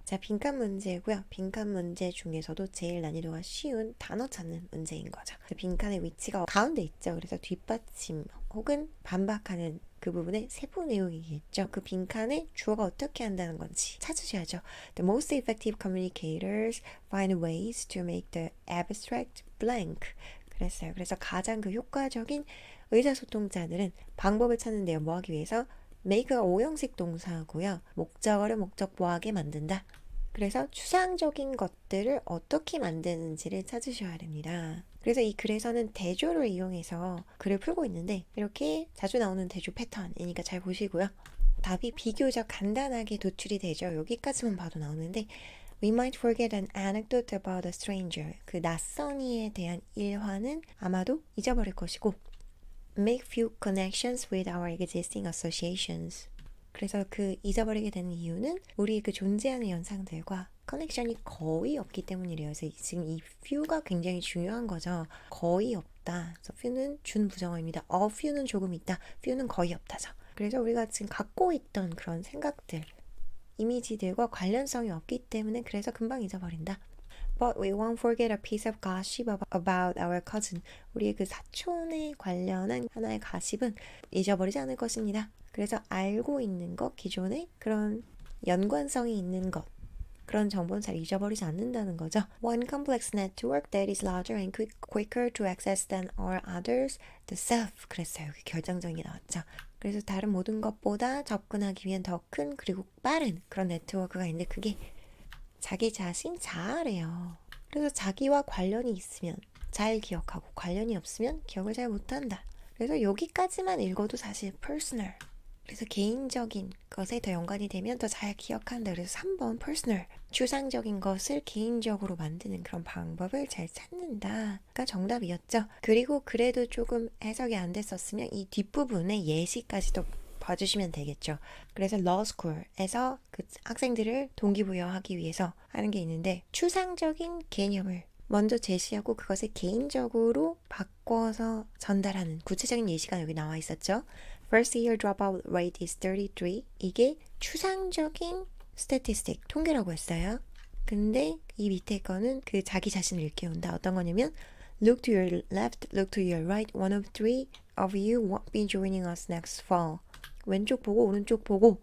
자, 빈칸 문제고요. 빈칸 문제 중에서도 제일 난이도가 쉬운 단어 찾는 문제인 거죠. 빈칸의 위치가 가운데 있죠. 그래서 뒷받침 혹은 반박하는 그 부분의 세부 내용이겠죠. 그 빈칸에 주어가 어떻게 한다는 건지 찾으셔야죠. The most effective communicators find ways to make the abstract blank. 그랬어요. 그래서 가장 그 효과적인 의사소통자들은 방법을 찾는데요. 뭐 하기 위해서? make가 오형식 동사고요. 목적어를 목적보하게 만든다. 그래서 추상적인 것들을 어떻게 만드는지를 찾으셔야 됩니다. 그래서 이 글에서는 대조를 이용해서 글을 풀고 있는데 이렇게 자주 나오는 대조 패턴이니까 잘 보시고요. 답이 비교적 간단하게 도출이 되죠. 여기까지만 봐도 나오는데 We might forget an anecdote about a stranger. 그 낯선 이에 대한 일화는 아마도 잊어버릴 것이고 make few connections with our existing associations. 그래서 그 잊어버리게 되는 이유는 우리 그 존재하는 연상들과 커넥션이 거의 없기 때문이래요. 그래서 지금 이 few가 굉장히 중요한 거죠. 거의 없다. 그래서 few는 준부정어입니다. a few는 조금 있다. few는 거의 없다죠. 그래서 우리가 지금 갖고 있던 그런 생각들, 이미지들과 관련성이 없기 때문에 그래서 금방 잊어버린다. But we won't forget a piece of gossip about our cousin. 우리의 그 사촌에 관련한 하나의 가십은 잊어버리지 않을 것입니다. 그래서 알고 있는 것, 기존에 그런 연관성이 있는 것, 그런 정보는 잘 잊어버리지 않는다는 거죠. One complex network that is larger and quicker to access than all others, the self. 그랬어요. 여기 결정적인 게 나왔죠. 그래서 다른 모든 것보다 접근하기 위한 더 큰 그리고 빠른 그런 네트워크가 있는데 그게 자기 자신 자아래요. 그래서 자기와 관련이 있으면 잘 기억하고 관련이 없으면 기억을 잘 못한다. 그래서 여기까지만 읽어도 사실 personal. 그래서 개인적인 것에 더 연관이 되면 더 잘 기억한다. 그래서 3번 personal. 추상적인 것을 개인적으로 만드는 그런 방법을 잘 찾는다가 정답이었죠. 그리고 그래도 조금 해석이 안 됐었으면 이 뒷부분에 예시까지도 봐주시면 되겠죠. 그래서 law school에서 그 학생들을 동기부여하기 위해서 하는 게 있는데 추상적인 개념을 먼저 제시하고 그것을 개인적으로 바꿔서 전달하는 구체적인 예시가 여기 나와 있었죠. First year dropout rate is 33. 이게 추상적인 statistic, 통계라고 했어요. 근데 이 밑에 거는 그 자기 자신을 일깨운다. 어떤 거냐면 Look to your left, look to your right. One of three of you won't be joining us next fall. 왼쪽 보고 오른쪽 보고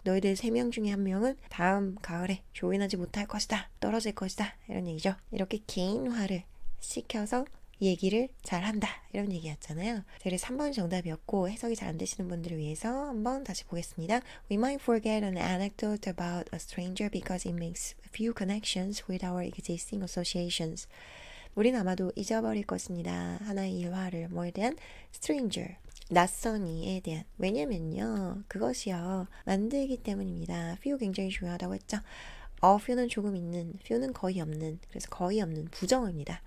너희들 3명 중에 1명은 다음 가을에 조인하지 못할 것이다. 떨어질 것이다. 이런 얘기죠. 이렇게 개인화를 시켜서 얘기를 잘한다. 이런 얘기였잖아요. 그래서 3번이 정답이었고 해석이 잘 안 되시는 분들을 위해서 한번 다시 보겠습니다. We might forget an anecdote about a stranger because it makes few connections with our existing associations. 우린 아마도 잊어버릴 것입니다. 하나의 일화를 뭐에 대한? stranger. 낯선 이에 대한. 왜냐면요. 그것이요. 만들기 때문입니다. few 굉장히 중요하다고 했죠. few는 조금 있는, few는 거의 없는. 그래서 거의 없는 부정어입니다.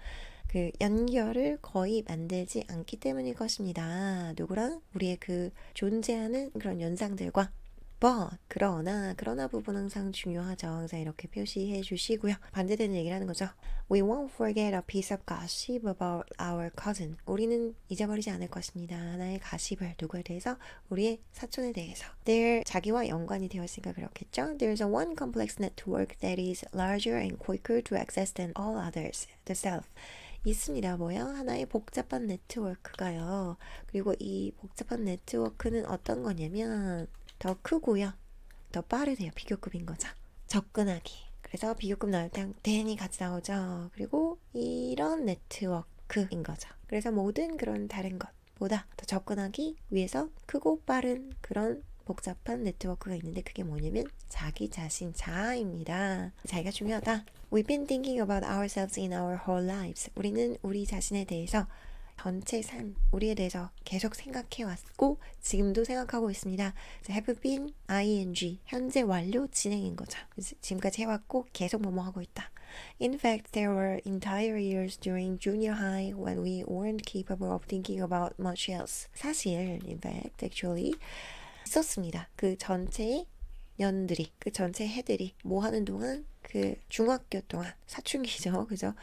그 연결을 거의 만들지 않기 때문일 것입니다. 누구랑? 우리의 그 존재하는 그런 연상들과 but, 그러나 부분 항상 중요하죠. 항상 이렇게 표시해 주시고요. 반대되는 얘기를 하는 거죠. We won't forget a piece of gossip about our cousin. 우리는 잊어버리지 않을 것입니다. 하나의 가십을 누구에 대해서? 우리의 사촌에 대해서. There, 자기와 연관이 되어 있으니까 그렇겠죠. There's a one complex network that is larger and quicker to access than all others. The self. 있습니다. 뭐요? 하나의 복잡한 네트워크가요. 그리고 이 복잡한 네트워크는 어떤 거냐면 더 크고요. 더 빠르대요. 비교급인 거죠. 접근하기. 그래서 비교급 나올 때 대니 같이 나오죠. 그리고 이런 네트워크인 거죠. 그래서 모든 그런 다른 것보다 더 접근하기 위해서 크고 빠른 그런 복잡한 네트워크가 있는데 그게 뭐냐면 자기 자신 자아입니다. 자기가 중요하다. We've been thinking about ourselves in our whole lives. 우리는 우리 자신에 대해서 전체 삶, 우리에 대해서 계속 생각해왔고 지금도 생각하고 있습니다. have been, ing, 현재 완료 진행인 거죠. 지금까지 해왔고 계속 뭐뭐 하고 있다. In fact, there were entire years during junior high when we weren't capable of thinking about much else. 사실, in fact, actually 있었습니다. 그 전체의 년들이, 그 전체 해들이 뭐 하는 동안 그 중학교 동안 사춘기죠. 그죠?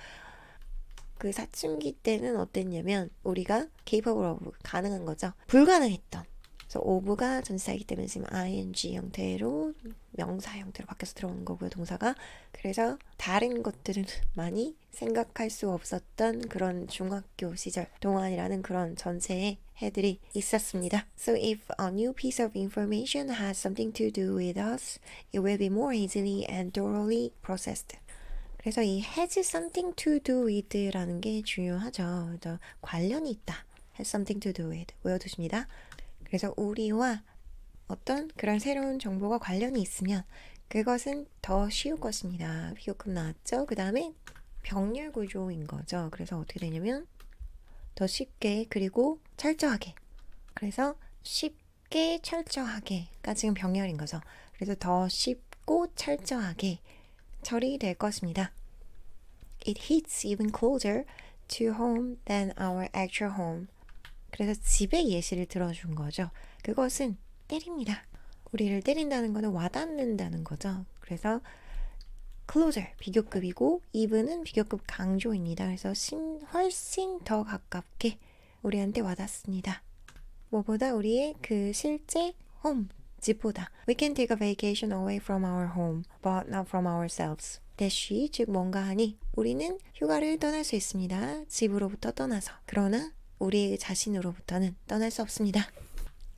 그 사춘기 때는 어땠냐면 우리가 capable of 가능한 거죠. 불가능했던 그래서 of가 전치사이기 때문에 지금 ing 형태로 명사 형태로 바뀌어서 들어오는 거고요, 동사가. 그래서 다른 것들은 많이 생각할 수 없었던 그런 중학교 시절 동안이라는 그런 전체의 해들이 있었습니다. So if a new piece of information has something to do with us, it will be more easily and thoroughly processed. 그래서 이 has something to do with라는 게 중요하죠. 관련이 있다. has something to do with 외워두십니다. 그래서 우리와 어떤 그런 새로운 정보가 관련이 있으면 그것은 더 쉬울 것입니다. 비교급 나왔죠? 그 다음에 병렬 구조인 거죠. 그래서 어떻게 되냐면 더 쉽게 그리고 철저하게. 그래서 쉽게 철저하게가 지금 병렬인 거죠. 그래서 더 쉽고 철저하게 처리될 것입니다. It hits even closer to home than our actual home. 그래서 집의 예시를 들어준 거죠. 그것은 때립니다. 우리를 때린다는 것은 와닿는다는 거죠. 그래서 closer 비교급이고 even은 비교급 강조입니다. 그래서 훨씬 더 가깝게 우리한테 와닿습니다. 뭐보다 우리의 그 실제 home 집보다. We can take a vacation away from our home, but not from ourselves. 대쉬 즉 뭔가 하니 우리는 휴가를 떠날 수 있습니다. 집으로부터 떠나서. 그러나 우리 자신으로부터는 떠날 수 없습니다.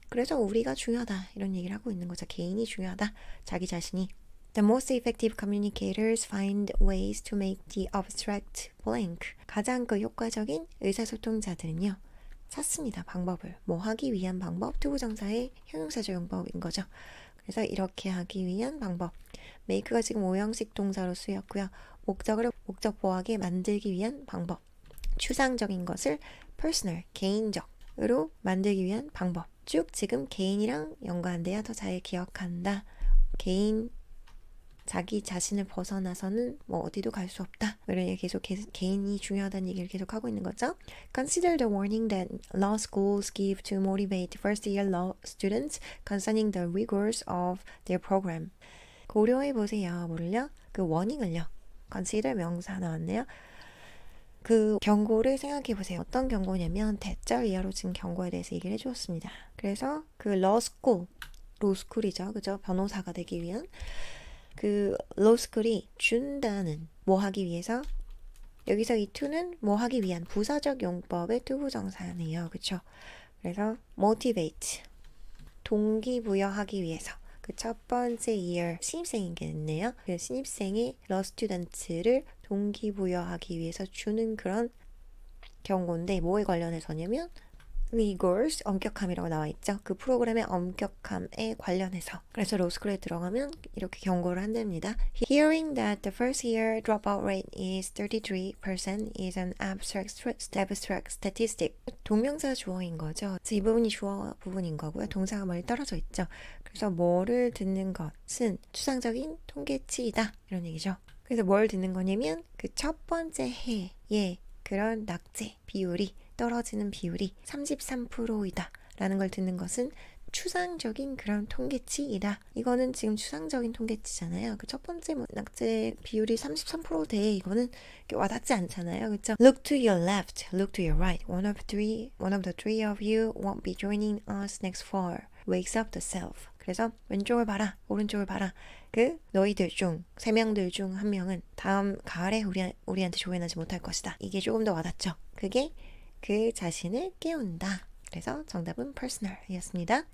그래서 우리가 중요하다 이런 얘기를 하고 있는 거죠. 개인이 중요하다. 자기 자신이. The most effective communicators find ways to make the abstract blank. 가장 그 효과적인 의사소통자들은요. 찾습니다. 방법을. 뭐 하기 위한 방법, 투부정사의 형용사적 용법인 거죠. 그래서 이렇게 하기 위한 방법. make가 지금 오형식 동사로 쓰였고요. 목적보하게 만들기 위한 방법. 추상적인 것을 personal, 개인적으로 만들기 위한 방법. 쭉 지금 개인이랑 연관돼야 더 잘 기억한다. 개인, 자기 자신을 벗어나서는 뭐 어디도 갈 수 없다. 이런 얘기 계속 개인이 중요하다는 얘기를 계속 하고 있는 거죠. Consider the warning that law schools give to motivate first-year law students concerning the rigors of their program. 고려해 보세요. 뭐를요? 그 워닝을요. Consider 명사 나왔네요. 그 경고를 생각해 보세요. 어떤 경고냐면 대절 이하로 지금 경고에 대해서 얘기를 해주었습니다. 그래서 그 러스쿨, 로스쿨이죠. 그죠? 변호사가 되기 위한 그 로스쿨이 준다는 뭐 하기 위해서 여기서 이 to는 뭐 하기 위한 부사적 용법의 투부정사네요. 그쵸? 그래서 motivate 동기부여하기 위해서 그 첫 번째 year 신입생이겠네요. 그 신입생의 law student를 동기부여하기 위해서 주는 그런 경고인데 뭐에 관련해서냐면 rigors, 엄격함이라고 나와 있죠. 그 프로그램의 엄격함에 관련해서. 그래서 로스쿨에 들어가면 이렇게 경고를 한답니다. Hearing that the first year dropout rate is 33% is an abstract statistic. 동명사 주어인 거죠. 이 부분이 주어 부분인 거고요. 동사가 멀리 떨어져 있죠. 그래서 뭐를 듣는 것은 추상적인 통계치이다. 이런 얘기죠. 그래서 뭘 듣는 거냐면 그 첫 번째 해에 그런 낙제 비율이 떨어지는 비율이 33%이다 라는 걸 듣는 것은 추상적인 그런 통계치이다. 이거는 지금 추상적인 통계치잖아요. 그 첫 번째 낙제 비율이 33%대 이거는 와닿지 않잖아요. 그렇죠? Look to your left, look to your right. One of the three of you won't be joining us next fall. Wakes up the self. 그래서 왼쪽을 봐라, 오른쪽을 봐라. 그 너희들 중, 세 명들 중 한 명은 다음 가을에 우리한테 조인하지 못할 것이다. 이게 조금 더 와닿죠. 그게 그 자신을 깨운다. 그래서 정답은 personal이었습니다.